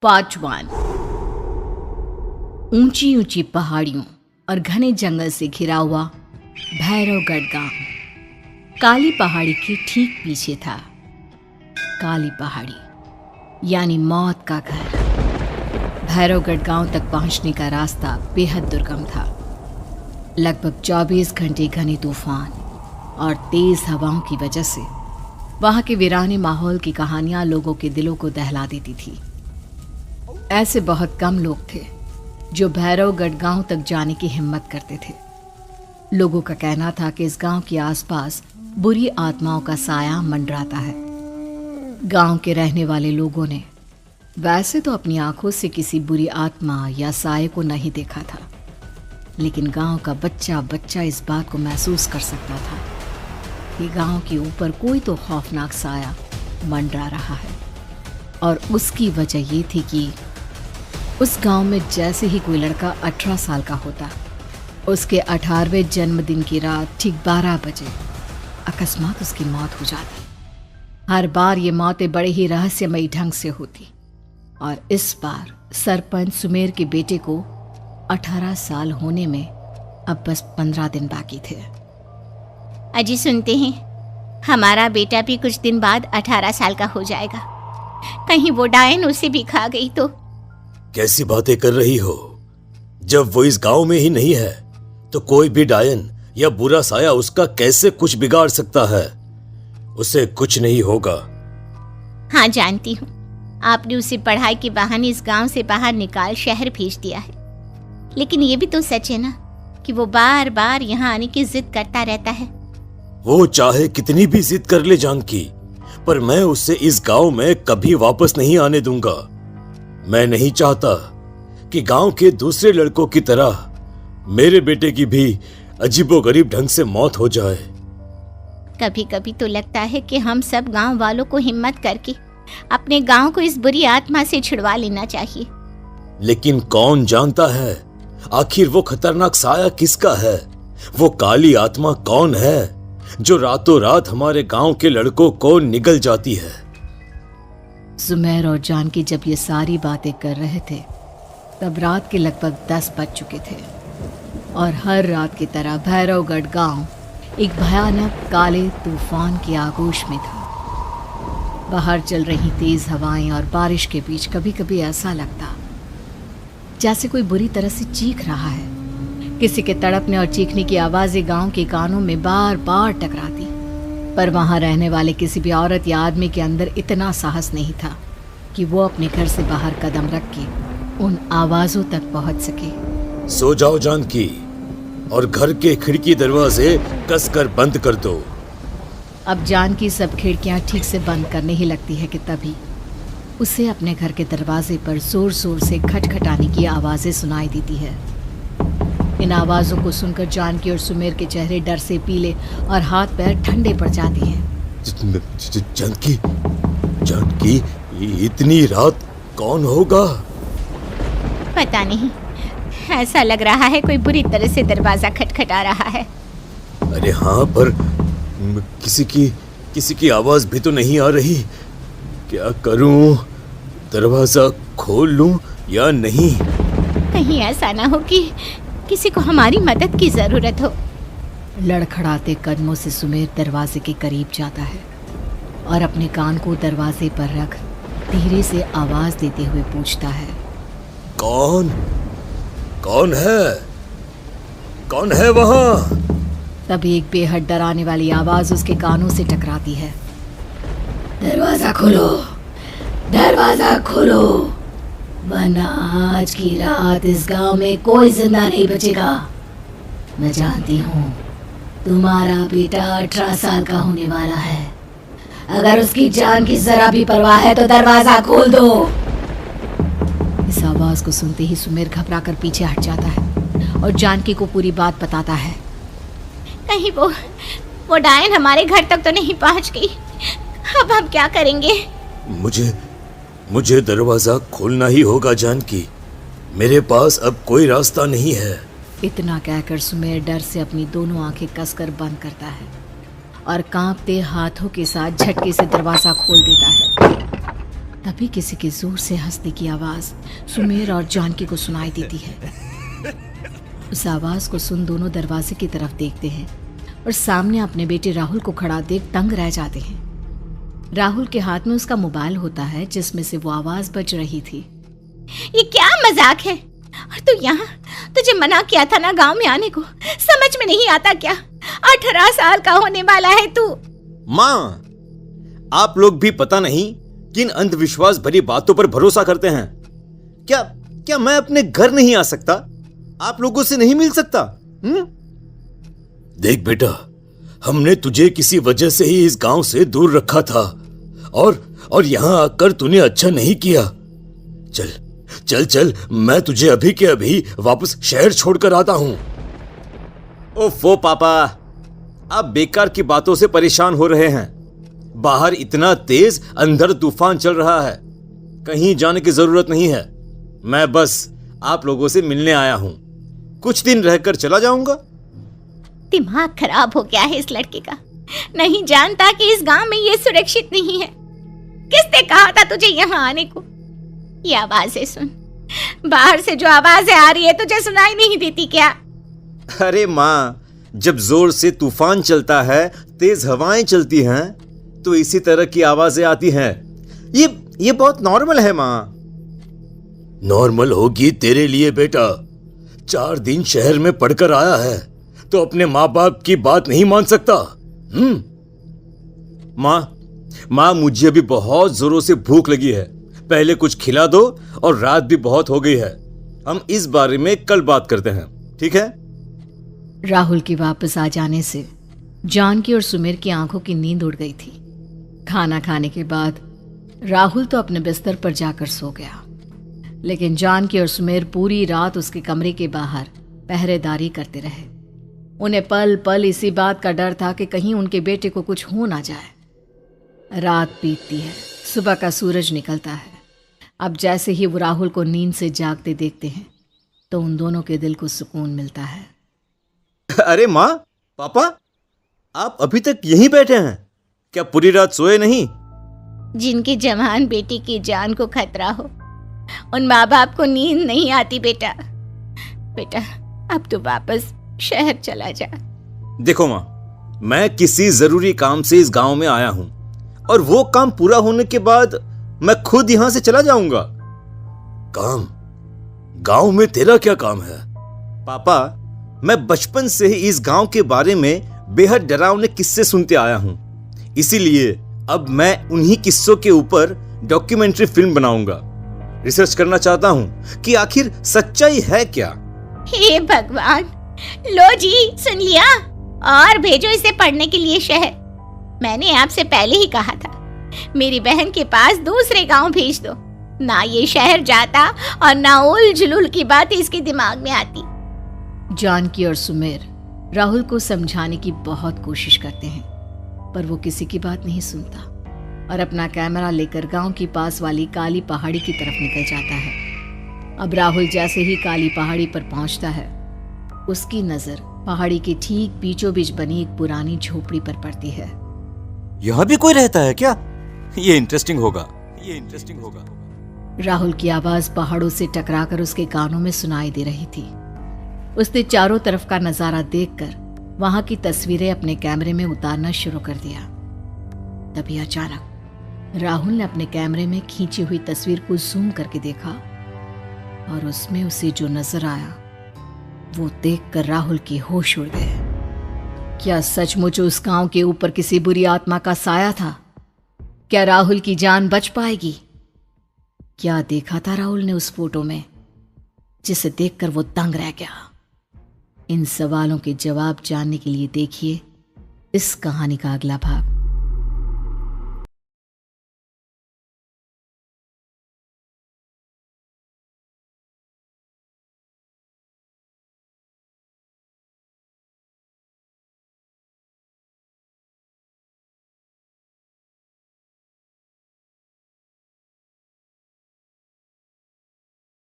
Part 1। ऊंची ऊंची पहाड़ियों और घने जंगल से घिरा हुआ भैरवगढ़ गांव काली पहाड़ी के ठीक पीछे था। काली पहाड़ी यानी मौत का घर। भैरवगढ़ गांव तक पहुंचने का रास्ता बेहद दुर्गम था। लगभग 24 घंटे घने तूफान और तेज हवाओं की वजह से वहां के वीराने माहौल की कहानियां लोगों के दिलों को दहला देती थी। ऐसे बहुत कम लोग थे जो भैरवगढ़ गांव तक जाने की हिम्मत करते थे। लोगों का कहना था कि इस गांव के आसपास बुरी आत्माओं का साया मंडराता है। गांव के रहने वाले लोगों ने वैसे तो अपनी आंखों से किसी बुरी आत्मा या साये को नहीं देखा था, लेकिन गांव का बच्चा बच्चा इस बात को महसूस कर सकता था कि गांव के ऊपर कोई तो खौफनाक साया मंडरा रहा है। और उसकी वजह ये थी कि उस गांव में जैसे ही कोई लड़का 18 साल का होता, उसके 18वें जन्मदिन की रात ठीक 12 बजे अकस्मात उसकी मौत हो जाती। हर बार ये मौतें बड़े ही रहस्यमयी ढंग से होती और इस बार सरपंच सुमेर के बेटे को 18 साल होने में अब बस 15 दिन बाकी थे। अजी सुनते हैं, हमारा बेटा भी कुछ दिन बाद 18 साल का हो जाएगा। कहीं वो डायन उसे भी खा गई तो। कैसी बातें कर रही हो? जब वो इस गांव में ही नहीं है तो कोई भी डायन या बुरा साया उसका कैसे कुछ बिगाड़ सकता है? उसे कुछ नहीं होगा। हाँ जानती हूँ, आपने उसे पढ़ाई के बहाने इस गांव से बाहर निकाल शहर भेज दिया है, लेकिन ये भी तो सच है ना कि वो बार बार यहाँ आने की जिद करता रहता है। वो चाहे कितनी भी जिद कर ले जानकी, पर मैं उसे इस गांव में कभी वापस नहीं आने दूंगा। मैं नहीं चाहता कि गांव के दूसरे लड़कों की तरह मेरे बेटे की भी अजीबोगरीब ढंग से मौत हो जाए। कभी कभी तो लगता है कि हम सब गांव वालों को हिम्मत करके अपने गांव को इस बुरी आत्मा से छुड़वा लेना चाहिए। लेकिन कौन जानता है आखिर वो खतरनाक साया किसका है? वो काली आत्मा कौन है जो रातों रात हमारे गांव के लड़कों को निगल जाती है? सुमेर और जानकी जब ये सारी बातें कर रहे थे तब रात के लगभग 10 बज चुके थे और हर रात की तरह भैरवगढ़ गांव एक भयानक काले तूफान की आगोश में था। बाहर चल रही तेज हवाएं और बारिश के बीच कभी कभी ऐसा लगता जैसे कोई बुरी तरह से चीख रहा है। किसी के तड़पने और चीखने की आवाजें गांव के कानों में बार बार टकराती, पर वहां रहने वाले किसी भी औरत या आदमी के अंदर इतना साहस नहीं था कि वो अपने घर से बाहर कदम रख के उन आवाजों तक पहुंच सके। सो जाओ जानकी और घर के खिड़की दरवाजे कसकर बंद कर दो। अब जानकी सब खिड़कियां ठीक से बंद करने ही लगती है कि तभी उसे अपने घर के दरवाजे पर जोर जोर से खटखटाने की आवाजें सुनाई देती है। इन आवाजों को सुनकर जानकी और सुमेर के चेहरे डर से पीले और हाथ पैर ठंडे पड़ जाते हैं। जानकी, जानकी, इतनी रात कौन होगा? पता नहीं, ऐसा लग रहा है कोई बुरी तरह से दरवाजा खटखटा रहा है। अरे हाँ, पर किसी की आवाज भी तो नहीं आ रही। क्या करूं? दरवाजा खोल लूं या नहीं? कहीं ऐसा ना हो कि किसी को हमारी मदद की जरूरत हो। लड़खड़ाते कदमों से सुमेर दरवाजे के करीब जाता है और अपने कान को दरवाजे पर रख धीरे से आवाज देते हुए पूछता है, कौन है? कौन है वहां? तभी एक बेहद डराने वाली आवाज उसके कानों से टकराती है। दरवाजा खोलो, दरवाजा खोलो, वरना आज की रात इस गांव में कोई जिंदा नहीं बचेगा। मैं जानती हूँ तुम्हारा बेटा 18 साल का होने वाला है। अगर उसकी जान की जरा भी परवाह है तो दरवाजा खोल दो। इस आवाज को सुनते ही सुमेर घबराकर पीछे हट जाता है और जानकी को पूरी बात बताता है। कहीं वो डायन हमारे घर तक तो नहीं पहुंच गई? अब हम क्या करेंगे? मुझे दरवाजा खोलना ही होगा जानकी। मेरे पास अब कोई रास्ता नहीं है। इतना कहकर सुमेर डर से अपनी दोनों आंखें कसकर बंद करता है और कांपते हाथों के साथ झटके से दरवाजा खोल देता है। तभी किसी के जोर से हंसने की आवाज सुमेर और जानकी को सुनाई देती है। उस आवाज को सुन दोनों दरवाजे की तरफ देखते हैं और सामने अपने बेटे राहुल को खड़ा देख दंग रह जाते हैं। राहुल के हाथ में उसका मोबाइल होता है जिसमें से वो आवाज बज रही थी। ये क्या मजाक है? और तू यहाँ, तुझे मना किया था ना गांव में आने को, समझ में नहीं आता क्या? 18 साल का होने वाला है तू। माँ, आप लोग भी पता नहीं किन अंधविश्वास भरी बातों पर भरोसा करते हैं। क्या क्या मैं अपने घर नहीं आ सकता? आप लोगों से नहीं मिल सकता? देख बेटा, हमने तुझे किसी वजह से ही इस गांव से दूर रखा था और यहां आकर तूने अच्छा नहीं किया। चल चल चल, मैं तुझे अभी के अभी वापस शहर छोड़कर आता हूं। ओफो पापा, आप बेकार की बातों से परेशान हो रहे हैं। बाहर इतना तेज अंधड़ तूफान चल रहा है, कहीं जाने की जरूरत नहीं है। मैं बस आप लोगों से मिलने आया हूं, कुछ दिन रहकर चला जाऊंगा। दिमाग खराब हो गया है इस लड़के का, नहीं जानता कि इस गांव में ये सुरक्षित नहीं है। किसने कहा था तुझे यहाँ आने को? ये आवाजें सुन, बाहर से जो आवाजें आ रही है तुझे सुनाई नहीं देती क्या? अरे माँ, जब जोर से तूफान चलता है, तेज हवाएं चलती हैं, तो इसी तरह की आवाजें आती हैं। ये बहुत नॉर्मल है माँ। नॉर्मल होगी तेरे लिए बेटा। 4 दिन शहर में पढ़कर आया है तो अपने माँ बाप की बात नहीं मान सकता। माँ, मुझे अभी बहुत जोरों से भूख लगी है, पहले कुछ खिला दो, और रात भी बहुत हो गई है। हम इस बारे में कल बात करते हैं, ठीक है? राहुल के वापस आ जाने से जानकी और सुमेर की आंखों की नींद उड़ गई थी। खाना खाने के बाद राहुल तो अपने बिस्तर पर जाकर सो गया, लेकिन जानकी और सुमेर पूरी रात उसके कमरे के बाहर पहरेदारी करते रहे। उन्हें पल पल इसी बात का डर था कि कहीं उनके बेटे को कुछ हो ना जाए। रात बीतती है, सुबह का सूरज निकलता है। अब जैसे ही वो राहुल को नींद से जागते देखते हैं तो उन दोनों के दिल को सुकून मिलता है। अरे माँ, पापा, आप अभी तक यहीं बैठे हैं? क्या पूरी रात सोए नहीं? जिनकी जवान बेटी की जान को खतरा हो, उन माँ बाप को नींद नहीं आती बेटा। बेटा, अब तो वापस शहर चला जा। देखो माँ, मैं किसी जरूरी काम से इस गांव में आया हूं, और वो काम पूरा होने के बाद मैं खुद यहां से चला जाऊंगा। काम? गांव में तेरा क्या काम है? पापा, मैं बचपन से ही इस गांव के बारे में बेहद डरावने किस्से सुनते आया हूं, इसीलिए अब मैं उन्हीं किस्सों के ऊपर डॉक्यूमेंट्री फिल्म बनाऊंगा। रिसर्च करना चाहता हूं कि आखिर सच्चाई है क्या। हे भगवान, लो जी, सुन लिया, और भेजो इसे पढ़ने के लिए शहर। मैंने आपसे पहले ही कहा था, मेरी बहन के पास दूसरे गांव भेज दो। ना ये शहर जाता और ना उल जुलूल की बात इसके दिमाग में आती। जानकी और सुमेर राहुल को समझाने की बहुत कोशिश करते हैं, पर वो किसी की बात नहीं सुनता और अपना कैमरा लेकर गांव की पास वाली काली पहाड़ी की तरफ निकल जाता है। अब राहुल जैसे ही काली पहाड़ी पर पहुंचता है, उसकी नजर पहाड़ी के ठीक बीचों बीच बनी एक पुरानी झोपड़ी पर पड़ती है। यहाँ भी कोई रहता है क्या? ये इंटरेस्टिंग होगा। राहुल की आवाज पहाड़ों से टकराकर उसके कानों में सुनाई दे रही थी। उसने चारों तरफ का नजारा देखकर वहां की तस्वीरें अपने कैमरे में उतारना शुरू कर दिया। तभी अचानक राहुल ने अपने कैमरे में खींची हुई तस्वीर को जूम करके देखा, और उसमें उसे जो नजर आया वो देखकर राहुल के होश उड़ गए। क्या सचमुच उस गांव के ऊपर किसी बुरी आत्मा का साया था? क्या राहुल की जान बच पाएगी? क्या देखा था राहुल ने उस फोटो में जिसे देखकर वो दंग रह गया? इन सवालों के जवाब जानने के लिए देखिए इस कहानी का अगला भाग।